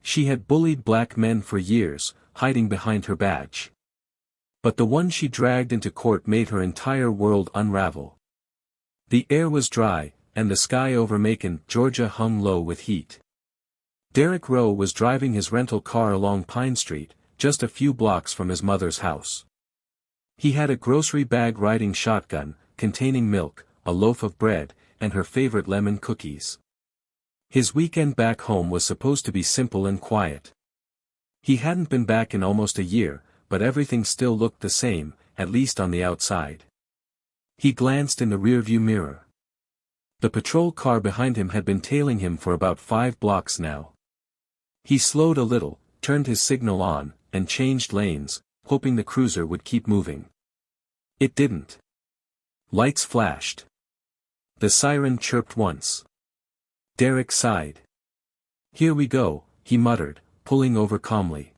She had bullied black men for years, hiding behind her badge. But the one she dragged into court made her entire world unravel. The air was dry, and the sky over Macon, Georgia hung low with heat. Derek Rowe was driving his rental car along Pine Street, just a few blocks from his mother's house. He had a grocery bag riding shotgun, containing milk, a loaf of bread, and her favorite lemon cookies. His weekend back home was supposed to be simple and quiet. He hadn't been back in almost a year, but everything still looked the same, at least on the outside. He glanced in the rearview mirror. The patrol car behind him had been tailing him for about 5 blocks now. He slowed a little, turned his signal on, and changed lanes, hoping the cruiser would keep moving. It didn't. Lights flashed. The siren chirped once. Derek sighed. "Here we go," he muttered, pulling over calmly.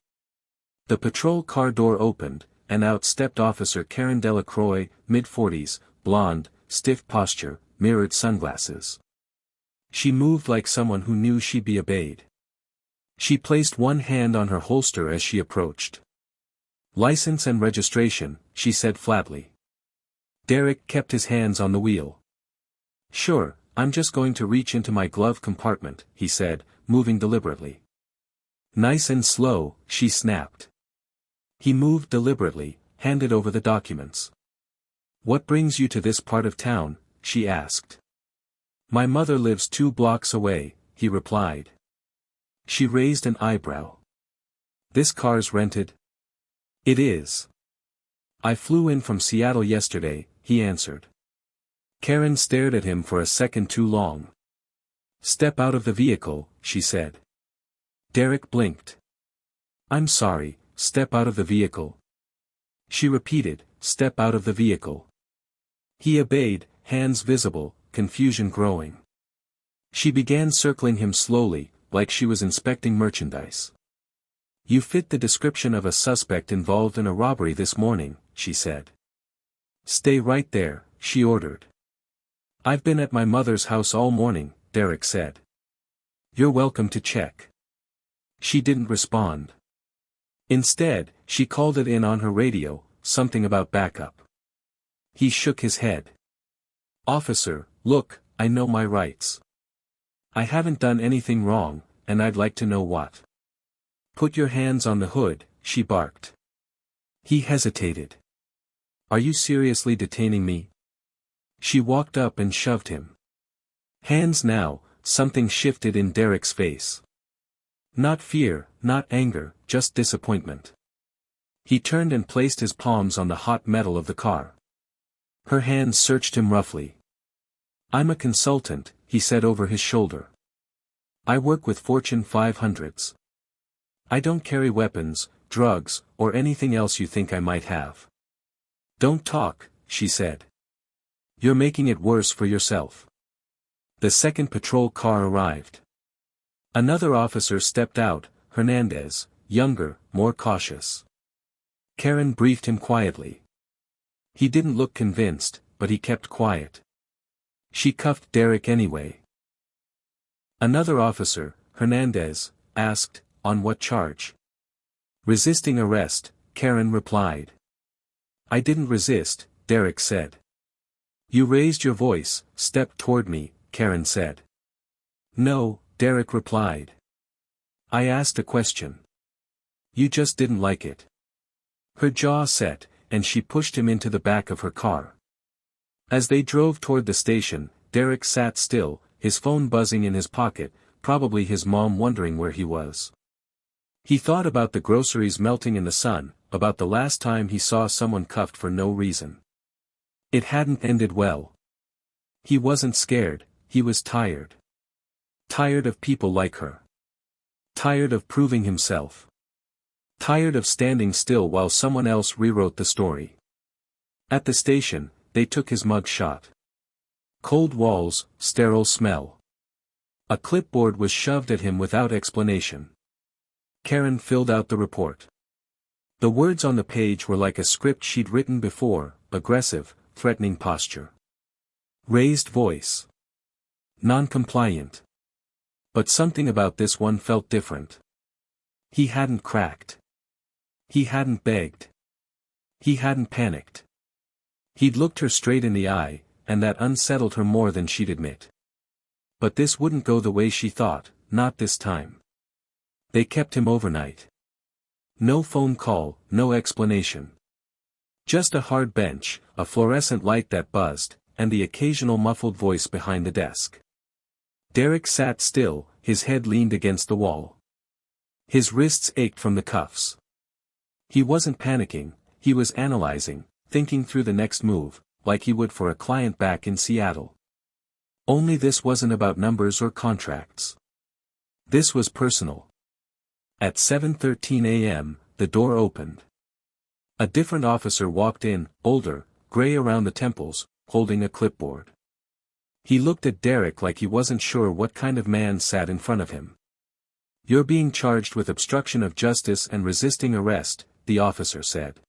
The patrol car door opened, and out stepped Officer Karen Delacroix, mid-40s, blonde, stiff posture, mirrored sunglasses. She moved like someone who knew she'd be obeyed. She placed one hand on her holster as she approached. "License and registration," she said flatly. Derek kept his hands on the wheel. "Sure, I'm just going to reach into my glove compartment," he said, moving deliberately. "Nice and slow," she snapped. He moved deliberately, handed over the documents. "What brings you to this part of town?" she asked. "My mother lives 2 blocks away," he replied. She raised an eyebrow. "This car's rented?" "It is. I flew in from Seattle yesterday," he answered. Karen stared at him for a second too long. "Step out of the vehicle," she said. Derek blinked. "I'm sorry, step out of the vehicle." She repeated, "Step out of the vehicle." He obeyed, hands visible, confusion growing. She began circling him slowly, like she was inspecting merchandise. "You fit the description of a suspect involved in a robbery this morning," she said. "Stay right there," she ordered. "I've been at my mother's house all morning," Derek said. "You're welcome to check." She didn't respond. Instead, she called it in on her radio, something about backup. He shook his head. "Officer, look, I know my rights. I haven't done anything wrong, and I'd like to know what." "Put your hands on the hood," she barked. He hesitated. "Are you seriously detaining me?" She walked up and shoved him. Hands now. Something shifted in Derek's face. Not fear, not anger, just disappointment. He turned and placed his palms on the hot metal of the car. Her hands searched him roughly. "I'm a consultant," he said over his shoulder. "I work with Fortune 500s. I don't carry weapons, drugs, or anything else you think I might have." "Don't talk," she said. "You're making it worse for yourself." The second patrol car arrived. Another officer stepped out, Hernandez, younger, more cautious. Karen briefed him quietly. He didn't look convinced, but he kept quiet. She cuffed Derek anyway. Another officer, Hernandez, asked, "On what charge?" "Resisting arrest," Karen replied. "I didn't resist," Derek said. "You raised your voice, stepped toward me," Karen said. "No," Derek replied. "I asked a question. You just didn't like it." Her jaw set, and she pushed him into the back of her car. As they drove toward the station, Derek sat still, his phone buzzing in his pocket, probably his mom wondering where he was. He thought about the groceries melting in the sun, about the last time he saw someone cuffed for no reason. It hadn't ended well. He wasn't scared, he was tired. Tired of people like her. Tired of proving himself. Tired of standing still while someone else rewrote the story. At the station, they took his mug shot. Cold walls, sterile smell. A clipboard was shoved at him without explanation. Karen filled out the report. The words on the page were like a script she'd written before: aggressive, threatening posture. Raised voice. Non-compliant. But something about this one felt different. He hadn't cracked. He hadn't begged. He hadn't panicked. He'd looked her straight in the eye, and that unsettled her more than she'd admit. But this wouldn't go the way she thought, not this time. They kept him overnight. No phone call, no explanation. Just a hard bench, a fluorescent light that buzzed, and the occasional muffled voice behind the desk. Derek sat still, his head leaned against the wall. His wrists ached from the cuffs. He wasn't panicking, he was analyzing, thinking through the next move, like he would for a client back in Seattle. Only this wasn't about numbers or contracts. This was personal. At 7:13 a.m., the door opened. A different officer walked in, older, gray around the temples, holding a clipboard. He looked at Derek like he wasn't sure what kind of man sat in front of him. "You're being charged with obstruction of justice and resisting arrest," the officer said.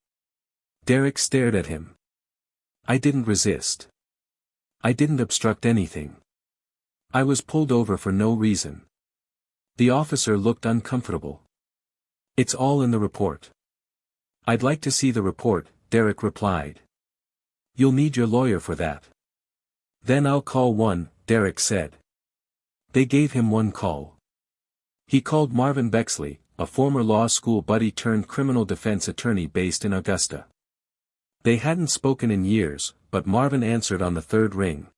Derek stared at him. "I didn't resist. I didn't obstruct anything. I was pulled over for no reason." The officer looked uncomfortable. "It's all in the report." "I'd like to see the report," Derek replied. "You'll need your lawyer for that." "Then I'll call one," Derek said. They gave him one call. He called Marvin Bexley, a former law school buddy turned criminal defense attorney based in Augusta. They hadn't spoken in years, but Marvin answered on the third ring.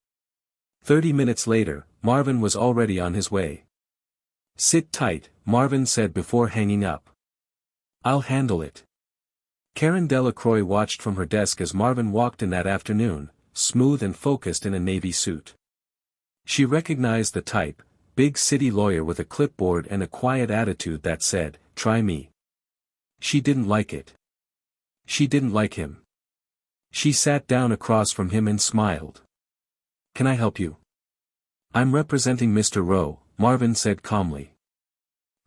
30 minutes later, Marvin was already on his way. "Sit tight," Marvin said before hanging up. "I'll handle it." Karen Delacroix watched from her desk as Marvin walked in that afternoon, smooth and focused in a navy suit. She recognized the type, big city lawyer with a clipboard and a quiet attitude that said, "Try me." She didn't like it. She didn't like him. She sat down across from him and smiled. "Can I help you?" "I'm representing Mr. Rowe," Marvin said calmly.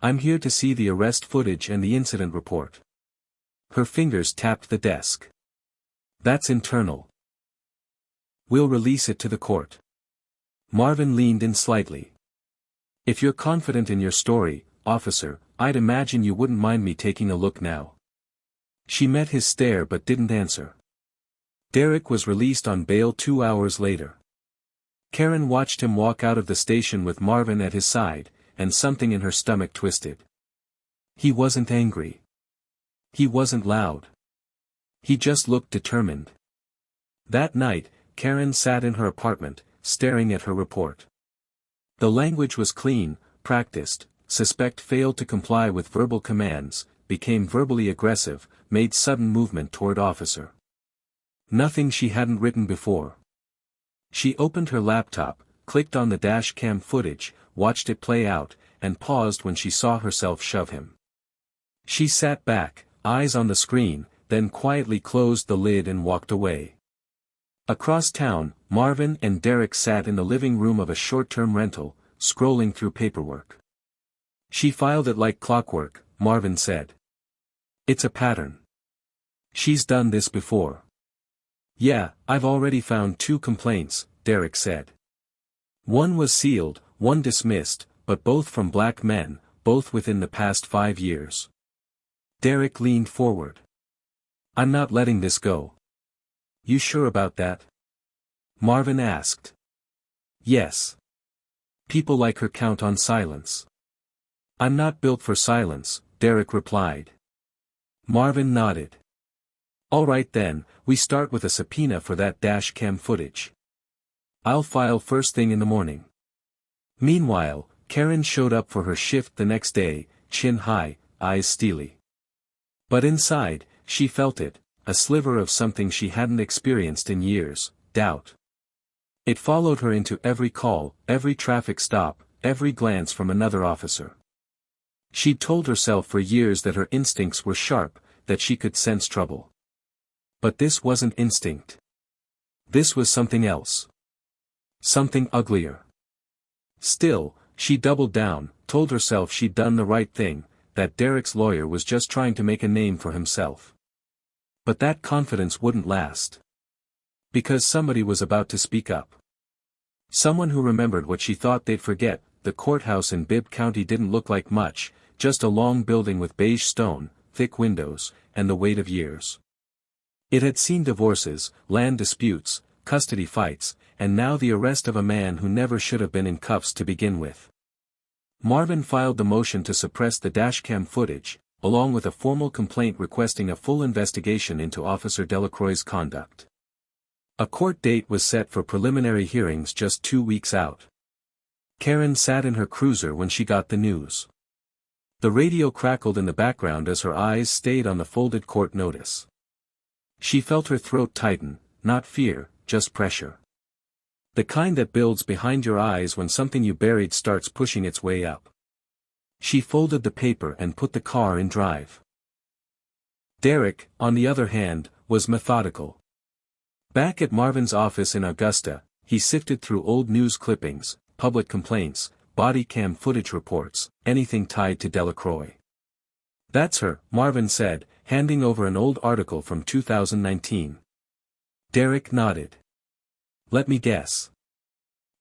"I'm here to see the arrest footage and the incident report." Her fingers tapped the desk. "That's internal. We'll release it to the court." Marvin leaned in slightly. "If you're confident in your story, officer, I'd imagine you wouldn't mind me taking a look now." She met his stare but didn't answer. Derek was released on bail 2 hours later. Karen watched him walk out of the station with Marvin at his side, and something in her stomach twisted. He wasn't angry. He wasn't loud. He just looked determined. That night, Karen sat in her apartment, staring at her report. The language was clean, practiced, suspect failed to comply with verbal commands, became verbally aggressive, made sudden movement toward officer. Nothing she hadn't written before. She opened her laptop, clicked on the dash cam footage, watched it play out, and paused when she saw herself shove him. She sat back, eyes on the screen, then quietly closed the lid and walked away. Across town, Marvin and Derek sat in the living room of a short-term rental, scrolling through paperwork. "She filed it like clockwork," Marvin said. "It's a pattern. She's done this before." "Yeah, I've already found 2 complaints," Derek said. "One was sealed, one dismissed, but both from black men, both within the past 5 years." Derek leaned forward. "I'm not letting this go." "You sure about that?" Marvin asked. "Yes. People like her count on silence." "I'm not built for silence," Derek replied. Marvin nodded. "All right then, we start with a subpoena for that dash cam footage. I'll file first thing in the morning." Meanwhile, Karen showed up for her shift the next day, chin high, eyes steely. But inside, she felt it, a sliver of something she hadn't experienced in years, doubt. It followed her into every call, every traffic stop, every glance from another officer. She'd told herself for years that her instincts were sharp, that she could sense trouble. But this wasn't instinct. This was something else. Something uglier. Still, she doubled down, told herself she'd done the right thing, that Derek's lawyer was just trying to make a name for himself. But that confidence wouldn't last. Because somebody was about to speak up. Someone who remembered what she thought they'd forget. The courthouse in Bibb County didn't look like much, just a long building with beige stone, thick windows, and the weight of years. It had seen divorces, land disputes, custody fights, and now the arrest of a man who never should have been in cuffs to begin with. Marvin filed the motion to suppress the dashcam footage, along with a formal complaint requesting a full investigation into Officer Delacroix's conduct. A court date was set for preliminary hearings just 2 weeks out. Karen sat in her cruiser when she got the news. The radio crackled in the background as her eyes stayed on the folded court notice. She felt her throat tighten, not fear, just pressure. The kind that builds behind your eyes when something you buried starts pushing its way up. She folded the paper and put the car in drive. Derek, on the other hand, was methodical. Back at Marvin's office in Augusta, he sifted through old news clippings, public complaints, body cam footage reports, anything tied to Delacroix. "That's her," Marvin said, handing over an old article from 2019. Derek nodded. "Let me guess.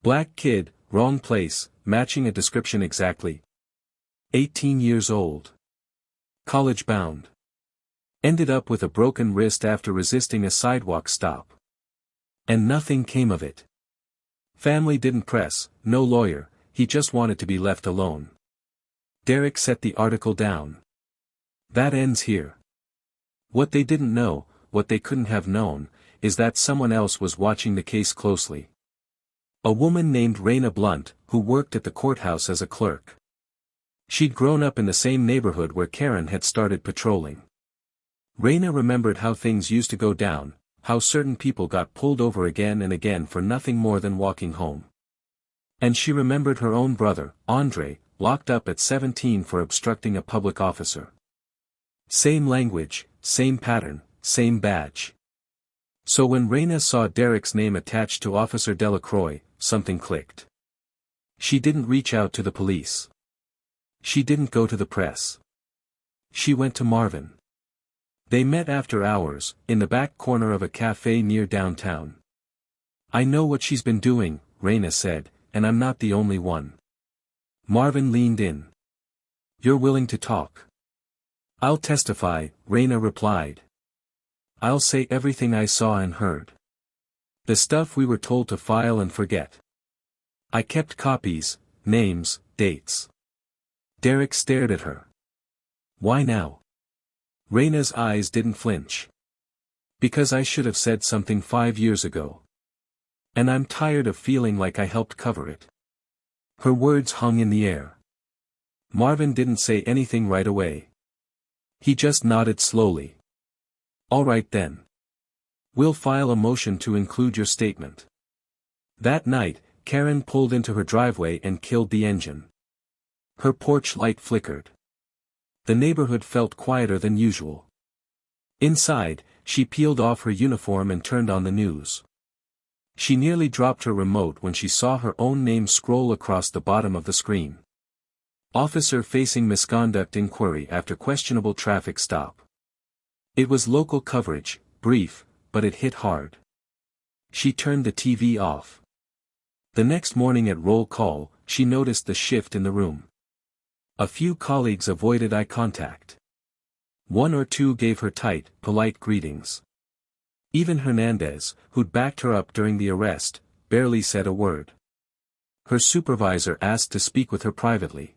Black kid, wrong place, matching a description exactly. 18 years old. College bound. Ended up with a broken wrist after resisting a sidewalk stop. And nothing came of it. Family didn't press, no lawyer, he just wanted to be left alone." Derek set the article down. "That ends here. What they didn't know, what they couldn't have known, is that someone else was watching the case closely. A woman named Raina Blunt, who worked at the courthouse as a clerk. She'd grown up in the same neighborhood where Karen had started patrolling. Raina remembered how things used to go down, how certain people got pulled over again and again for nothing more than walking home. And she remembered her own brother, Andre, locked up at 17 for obstructing a public officer. Same language, same pattern, same badge. So when Raina saw Derek's name attached to Officer Delacroix, something clicked. She didn't reach out to the police. She didn't go to the press. She went to Marvin. They met after hours, in the back corner of a cafe near downtown. "I know what she's been doing," Raina said, "and I'm not the only one." Marvin leaned in. "You're willing to talk?" "I'll testify," Raina replied. "I'll say everything I saw and heard. The stuff we were told to file and forget. I kept copies, names, dates." Derek stared at her. "Why now?" Raina's eyes didn't flinch. "Because I should have said something 5 years ago. And I'm tired of feeling like I helped cover it." Her words hung in the air. Marvin didn't say anything right away. He just nodded slowly. "All right then. We'll file a motion to include your statement." That night, Karen pulled into her driveway and killed the engine. Her porch light flickered. The neighborhood felt quieter than usual. Inside, she peeled off her uniform and turned on the news. She nearly dropped her remote when she saw her own name scroll across the bottom of the screen. "Officer facing misconduct inquiry after questionable traffic stop." It was local coverage, brief, but it hit hard. She turned the TV off. The next morning at roll call, she noticed the shift in the room. A few colleagues avoided eye contact. One or two gave her tight, polite greetings. Even Hernandez, who'd backed her up during the arrest, barely said a word. Her supervisor asked to speak with her privately.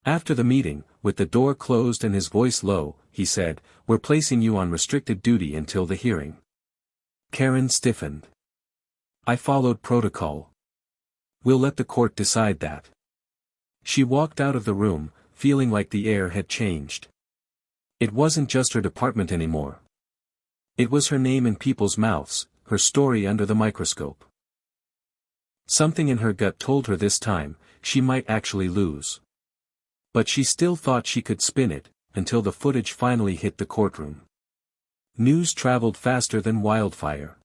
After the meeting, with the door closed and his voice low, he said, "We're placing you on restricted duty until the hearing." Karen stiffened. "I followed protocol. We'll let the court decide that." She walked out of the room, feeling like the air had changed. It wasn't just her department anymore. It was her name in people's mouths, her story under the microscope. Something in her gut told her this time, she might actually lose. But she still thought she could spin it, until the footage finally hit the courtroom. News traveled faster than wildfire.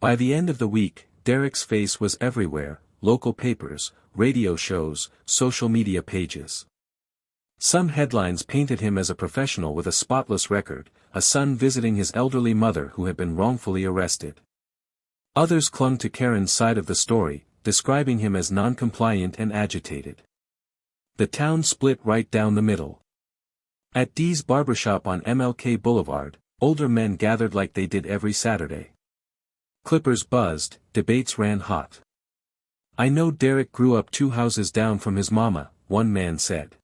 By the end of the week, Derek's face was everywhere, local papers, radio shows, social media pages. Some headlines painted him as a professional with a spotless record, a son visiting his elderly mother who had been wrongfully arrested. Others clung to Karen's side of the story, describing him as non-compliant and agitated. The town split right down the middle. At Dee's barbershop on MLK Boulevard, older men gathered like they did every Saturday. Clippers buzzed, debates ran hot. "I know Derek grew up 2 houses down from his mama," one man said.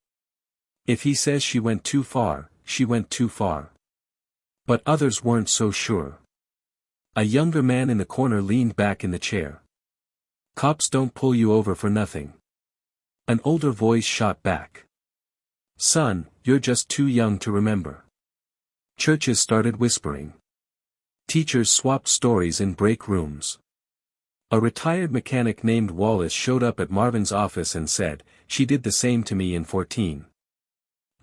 "If he says she went too far, she went too far." But others weren't so sure. A younger man in the corner leaned back in the chair. "Cops don't pull you over for nothing." An older voice shot back. "Son, you're just too young to remember." Churches started whispering. Teachers swapped stories in break rooms. A retired mechanic named Wallace showed up at Marvin's office and said, "She did the same to me in 14.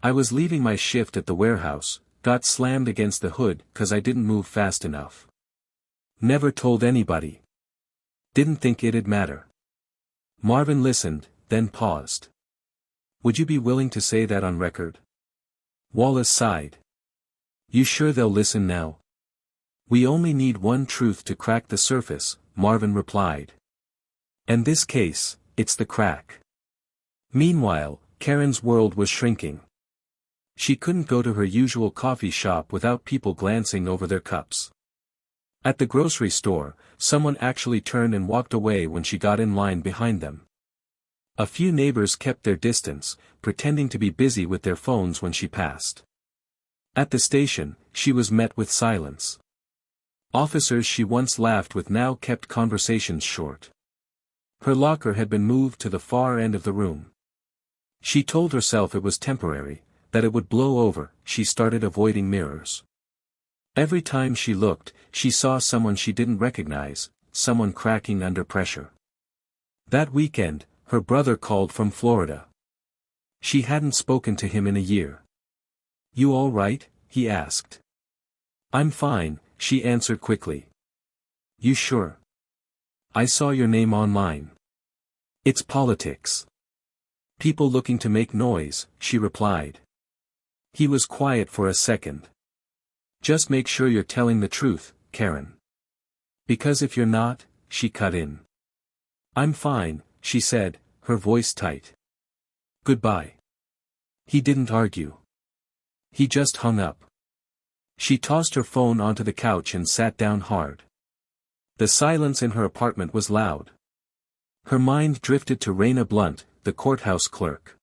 I was leaving my shift at the warehouse, got slammed against the hood 'cause I didn't move fast enough. Never told anybody. Didn't think it'd matter." Marvin listened, then paused. "Would you be willing to say that on record?" Wallace sighed. "You sure they'll listen now?" "We only need one truth to crack the surface," Marvin replied. "In this case, it's the crack." Meanwhile, Karen's world was shrinking. She couldn't go to her usual coffee shop without people glancing over their cups. At the grocery store, someone actually turned and walked away when she got in line behind them. A few neighbors kept their distance, pretending to be busy with their phones when she passed. At the station, she was met with silence. Officers she once laughed with now kept conversations short. Her locker had been moved to the far end of the room. She told herself it was temporary, that it would blow over. She started avoiding mirrors. Every time she looked, she saw someone she didn't recognize, someone cracking under pressure. That weekend, her brother called from Florida. She hadn't spoken to him in a year. "You all right?" he asked. "I'm fine," she answered quickly. "You sure? I saw your name online." "It's politics. People looking to make noise," she replied. He was quiet for a second. "Just make sure you're telling the truth, Karen. Because if you're not," she cut in. "I'm fine," she said, her voice tight. "Goodbye." He didn't argue. He just hung up. She tossed her phone onto the couch and sat down hard. The silence in her apartment was loud. Her mind drifted to Raina Blunt, the courthouse clerk.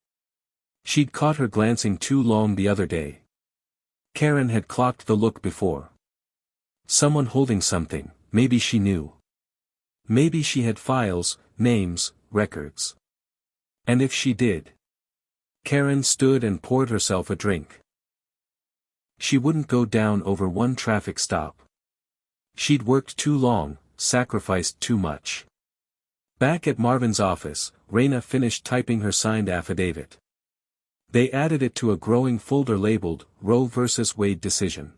She'd caught her glancing too long the other day. Karen had clocked the look before. Someone holding something, maybe she knew. Maybe she had files, names, records. And if she did? Karen stood and poured herself a drink. She wouldn't go down over one traffic stop. She'd worked too long, sacrificed too much. Back at Marvin's office, Raina finished typing her signed affidavit. They added it to a growing folder labeled, Roe vs. Wade Decision.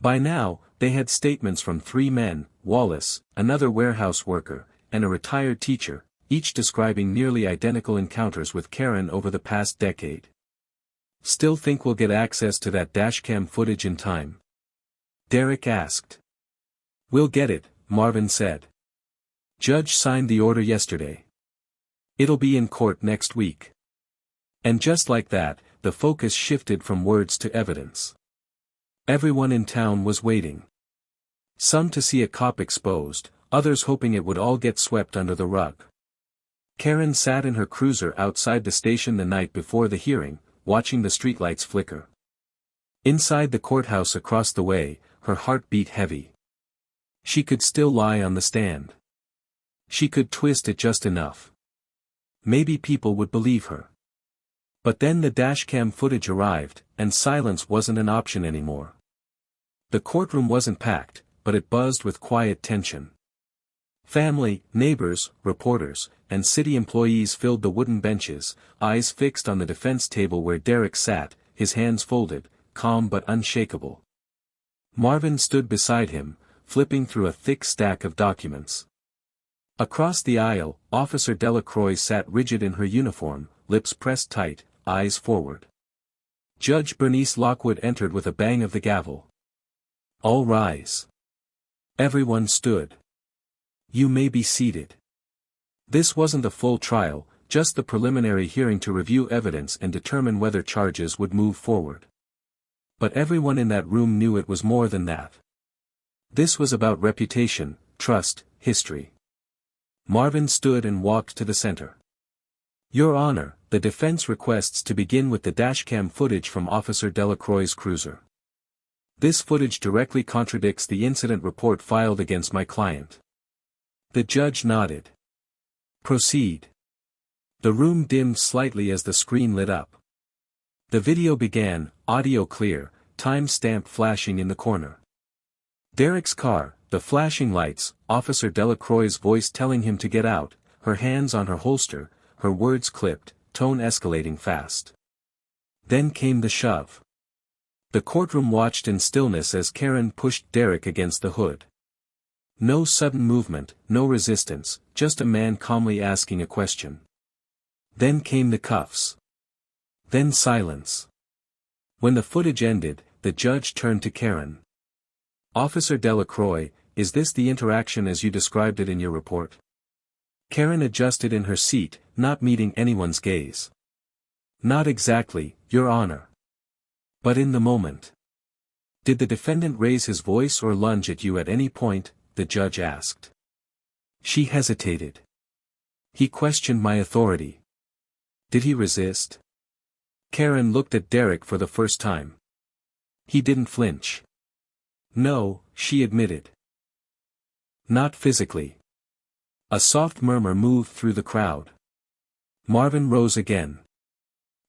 By now, they had statements from 3 men, Wallace, another warehouse worker, and a retired teacher, each describing nearly identical encounters with Karen over the past decade. "Still think we'll get access to that dashcam footage in time?" Derek asked. "We'll get it," Marvin said. "Judge signed the order yesterday. It'll be in court next week." And just like that, the focus shifted from words to evidence. Everyone in town was waiting. Some to see a cop exposed, others hoping it would all get swept under the rug. Karen sat in her cruiser outside the station the night before the hearing, watching the streetlights flicker. Inside the courthouse across the way, her heart beat heavy. She could still lie on the stand. She could twist it just enough. Maybe people would believe her. But then the dashcam footage arrived, and silence wasn't an option anymore. The courtroom wasn't packed, but it buzzed with quiet tension. Family, neighbors, reporters, and city employees filled the wooden benches, eyes fixed on the defense table where Derek sat, his hands folded, calm but unshakable. Marvin stood beside him, flipping through a thick stack of documents. Across the aisle, Officer Delacroix sat rigid in her uniform, lips pressed tight, eyes forward. Judge Bernice Lockwood entered with a bang of the gavel. "All rise." Everyone stood. "You may be seated." This wasn't a full trial, just the preliminary hearing to review evidence and determine whether charges would move forward. But everyone in that room knew it was more than that. This was about reputation, trust, history. Marvin stood and walked to the center. Your Honor, the defense requests to begin with the dashcam footage from Officer Delacroix's cruiser. This footage directly contradicts the incident report filed against my client. The judge nodded. Proceed. The room dimmed slightly as the screen lit up. The video began, audio clear, time-stamp flashing in the corner. Derek's car, the flashing lights, Officer Delacroix's voice telling him to get out, her hands on her holster, her words clipped, tone escalating fast. Then came the shove. The courtroom watched in stillness as Karen pushed Derek against the hood. No sudden movement, no resistance, just a man calmly asking a question. Then came the cuffs. Then silence. When the footage ended, the judge turned to Karen. Officer Delacroix, is this the interaction as you described it in your report? Karen adjusted in her seat, not meeting anyone's gaze. Not exactly, Your Honor. But in the moment. Did the defendant raise his voice or lunge at you at any point? The judge asked. She hesitated. He questioned my authority. Did he resist? Karen looked at Derek for the first time. He didn't flinch. No, she admitted. Not physically. A soft murmur moved through the crowd. Marvin rose again.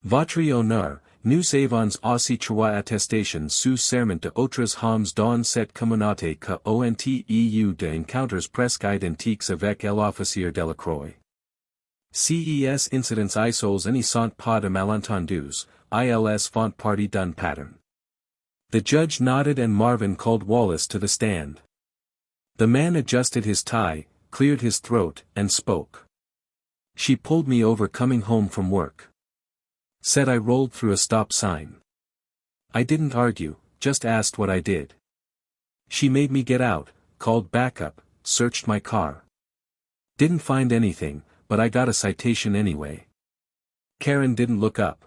Votre honneur, nous avons aussi trois attestations sous serment de autres hommes dans cette communauté que ont eu de encounters presque identiques avec l'officier Delacroix. Ces incidents isoles ne sont pas de malentendus, ils font partie d'un pattern. The judge nodded and Marvin called Wallace to the stand. The man adjusted his tie, cleared his throat, and spoke. She pulled me over coming home from work. Said I rolled through a stop sign. I didn't argue, just asked what I did. She made me get out, called backup, searched my car. Didn't find anything, but I got a citation anyway. Karen didn't look up.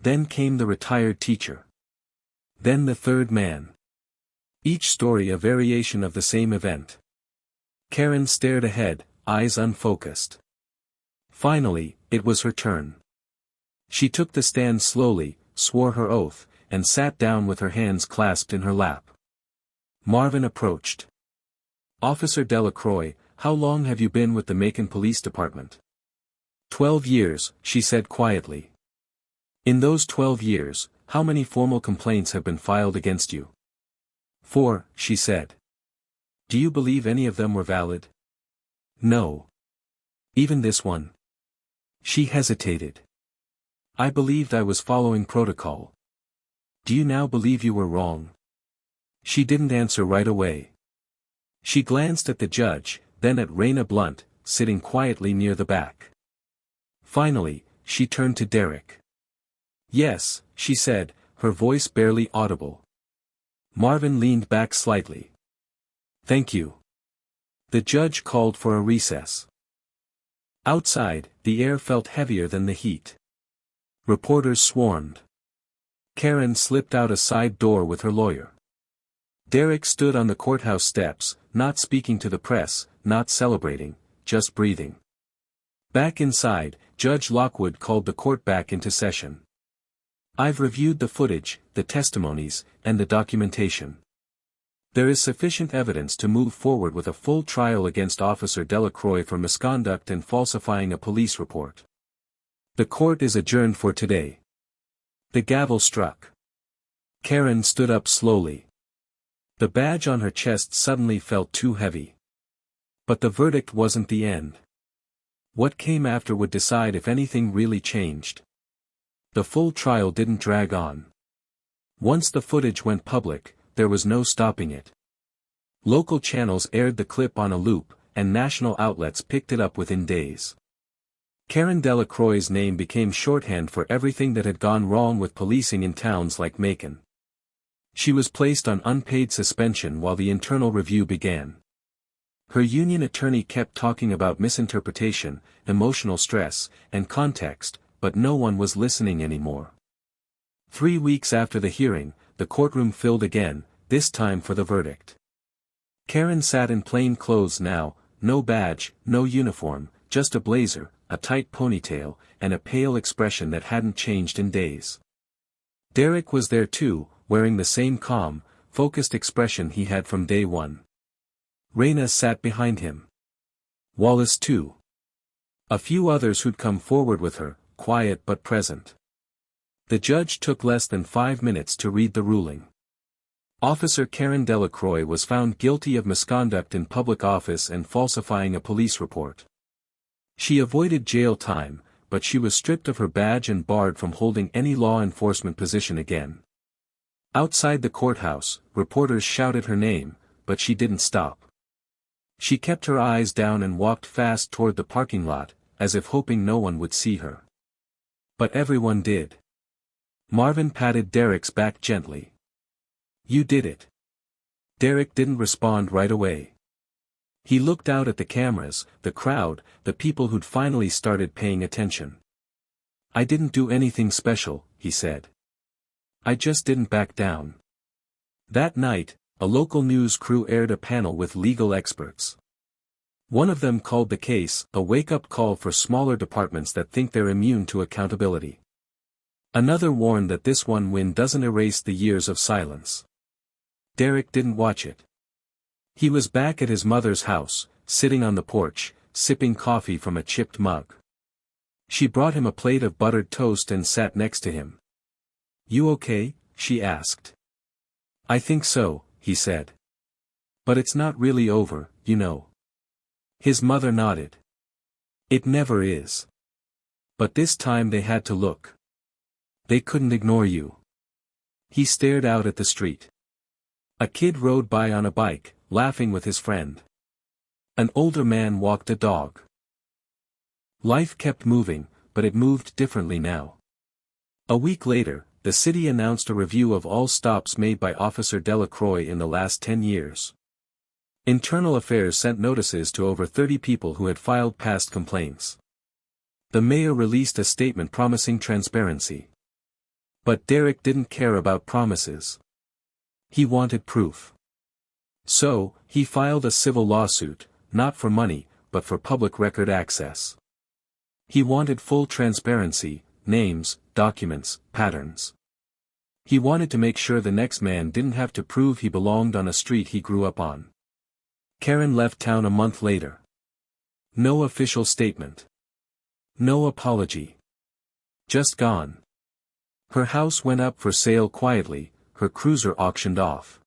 Then came the retired teacher. Then the third man. Each story a variation of the same event. Karen stared ahead, eyes unfocused. Finally, it was her turn. She took the stand slowly, swore her oath, and sat down with her hands clasped in her lap. Marvin approached. Officer Delacroix, how long have you been with the Macon Police Department? 12 years, she said quietly. In those 12 years, how many formal complaints have been filed against you? 4, she said. Do you believe any of them were valid? No. Even this one? She hesitated. I believed I was following protocol. Do you now believe you were wrong? She didn't answer right away. She glanced at the judge, then at Raina Blunt, sitting quietly near the back. Finally, she turned to Derek. Yes, she said, her voice barely audible. Marvin leaned back slightly. Thank you. The judge called for a recess. Outside, the air felt heavier than the heat. Reporters swarmed. Karen slipped out a side door with her lawyer. Derek stood on the courthouse steps, not speaking to the press, not celebrating, just breathing. Back inside, Judge Lockwood called the court back into session. I've reviewed the footage, the testimonies, and the documentation. There is sufficient evidence to move forward with a full trial against Officer Delacroix for misconduct and falsifying a police report. The court is adjourned for today. The gavel struck. Karen stood up slowly. The badge on her chest suddenly felt too heavy. But the verdict wasn't the end. What came after would decide if anything really changed. The full trial didn't drag on. Once the footage went public, there was no stopping it. Local channels aired the clip on a loop, and national outlets picked it up within days. Karen Delacroix's name became shorthand for everything that had gone wrong with policing in towns like Macon. She was placed on unpaid suspension while the internal review began. Her union attorney kept talking about misinterpretation, emotional stress, and context, but no one was listening anymore. 3 weeks after the hearing, the courtroom filled again, this time for the verdict. Karen sat in plain clothes now, no badge, no uniform, just a blazer, a tight ponytail, and a pale expression that hadn't changed in days. Derek was there too, wearing the same calm, focused expression he had from day one. Raina sat behind him. Wallace too. A few others who'd come forward with her, quiet but present. The judge took less than 5 minutes to read the ruling. Officer Karen Delacroix was found guilty of misconduct in public office and falsifying a police report. She avoided jail time, but she was stripped of her badge and barred from holding any law enforcement position again. Outside the courthouse, reporters shouted her name, but she didn't stop. She kept her eyes down and walked fast toward the parking lot, as if hoping no one would see her. But everyone did. Marvin patted Derek's back gently. "You did it." Derek didn't respond right away. He looked out at the cameras, the crowd, the people who'd finally started paying attention. "I didn't do anything special," he said. "I just didn't back down." That night, a local news crew aired a panel with legal experts. One of them called the case a wake-up call for smaller departments that think they're immune to accountability. Another warned that this one win doesn't erase the years of silence. Derek didn't watch it. He was back at his mother's house, sitting on the porch, sipping coffee from a chipped mug. She brought him a plate of buttered toast and sat next to him. "You okay?" she asked. "I think so," he said. "But it's not really over, you know." His mother nodded. "It never is. But this time they had to look. They couldn't ignore you." He stared out at the street. A kid rode by on a bike, laughing with his friend. An older man walked a dog. Life kept moving, but it moved differently now. A week later, the city announced a review of all stops made by Officer Delacroix in the last 10 years. Internal Affairs sent notices to over 30 people who had filed past complaints. The mayor released a statement promising transparency. But Derek didn't care about promises. He wanted proof. So, he filed a civil lawsuit, not for money, but for public record access. He wanted full transparency, names, documents, patterns. He wanted to make sure the next man didn't have to prove he belonged on a street he grew up on. Karen left town a month later. No official statement. No apology. Just gone. Her house went up for sale quietly, her cruiser auctioned off.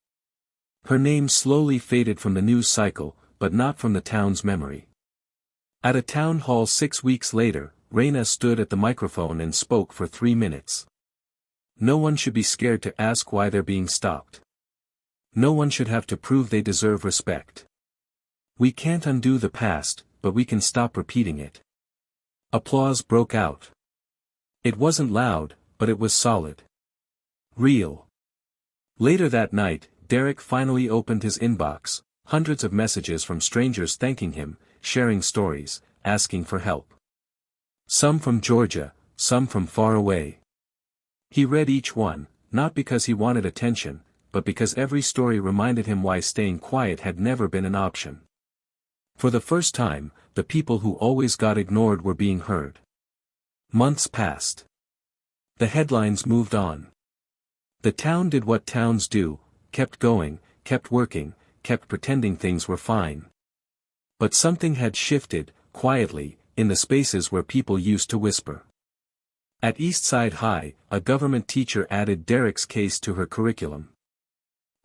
Her name slowly faded from the news cycle, but not from the town's memory. At a town hall 6 weeks later, Raina stood at the microphone and spoke for 3 minutes. No one should be scared to ask why they're being stopped. No one should have to prove they deserve respect. We can't undo the past, but we can stop repeating it. Applause broke out. It wasn't loud, but it was solid. Real. Later that night, Derek finally opened his inbox, hundreds of messages from strangers thanking him, sharing stories, asking for help. Some from Georgia, some from far away. He read each one, not because he wanted attention, but because every story reminded him why staying quiet had never been an option. For the first time, the people who always got ignored were being heard. Months passed. The headlines moved on. The town did what towns do, kept going, kept working, kept pretending things were fine. But something had shifted, quietly, in the spaces where people used to whisper. At Eastside High, a government teacher added Derek's case to her curriculum.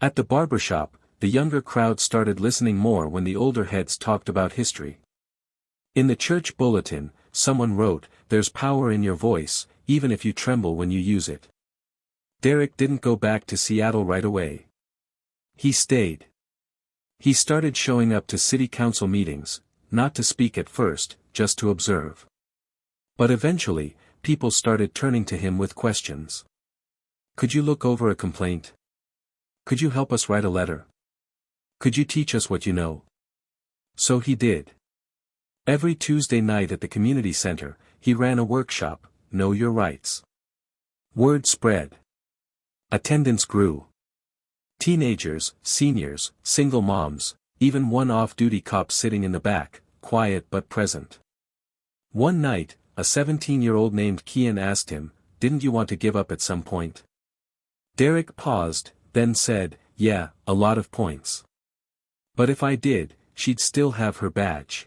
At the barbershop, the younger crowd started listening more when the older heads talked about history. In the church bulletin, someone wrote, "There's power in your voice, even if you tremble when you use it." Derek didn't go back to Seattle right away. He stayed. He started showing up to city council meetings, not to speak at first, just to observe. But eventually, people started turning to him with questions. "Could you look over a complaint? Could you help us write a letter? Could you teach us what you know?" So he did. Every Tuesday night at the community center, he ran a workshop, Know Your Rights. Word spread. Attendance grew. Teenagers, seniors, single moms, even one off-duty cop sitting in the back, quiet but present. One night, a 17-year-old named Kian asked him, "Didn't you want to give up at some point?" Derek paused, then said, "Yeah, a lot of points. But if I did, she'd still have her badge.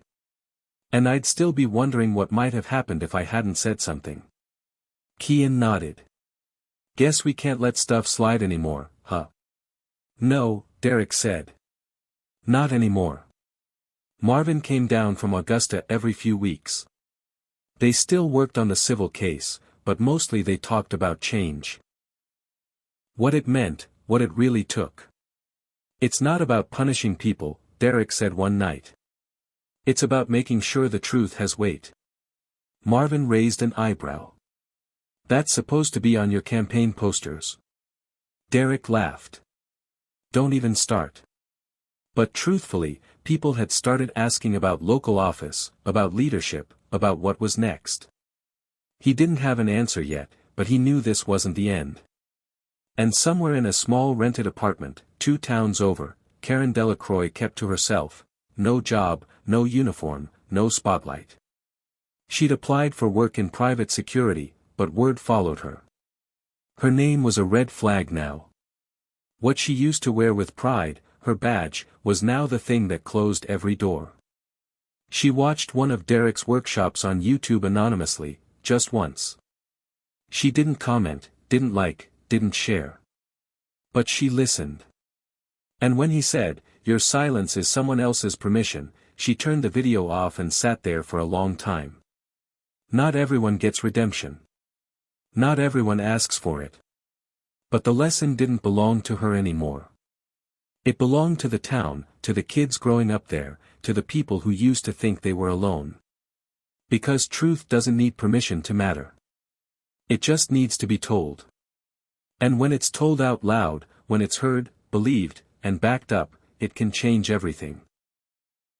And I'd still be wondering what might have happened if I hadn't said something." Kian nodded. "Guess we can't let stuff slide anymore, huh?" "No," Derek said. "Not anymore." Marvin came down from Augusta every few weeks. They still worked on the civil case, but mostly they talked about change. What it meant, what it really took. "It's not about punishing people," Derek said one night. "It's about making sure the truth has weight." Marvin raised an eyebrow. "That's supposed to be on your campaign posters." Derek laughed. "Don't even start." But truthfully, people had started asking about local office, about leadership, about what was next. He didn't have an answer yet, but he knew this wasn't the end. And somewhere in a small rented apartment, 2 towns over, Karen Delacroix kept to herself. No job, no uniform, no spotlight. She'd applied for work in private security, but word followed her. Her name was a red flag now. What she used to wear with pride, her badge, was now the thing that closed every door. She watched one of Derek's workshops on YouTube anonymously, just once. She didn't comment, didn't like, didn't share. But she listened. And when he said, "Your silence is someone else's permission," she turned the video off and sat there for a long time. Not everyone gets redemption. Not everyone asks for it. But the lesson didn't belong to her anymore. It belonged to the town, to the kids growing up there, to the people who used to think they were alone. Because truth doesn't need permission to matter. It just needs to be told. And when it's told out loud, when it's heard, believed, and backed up, it can change everything.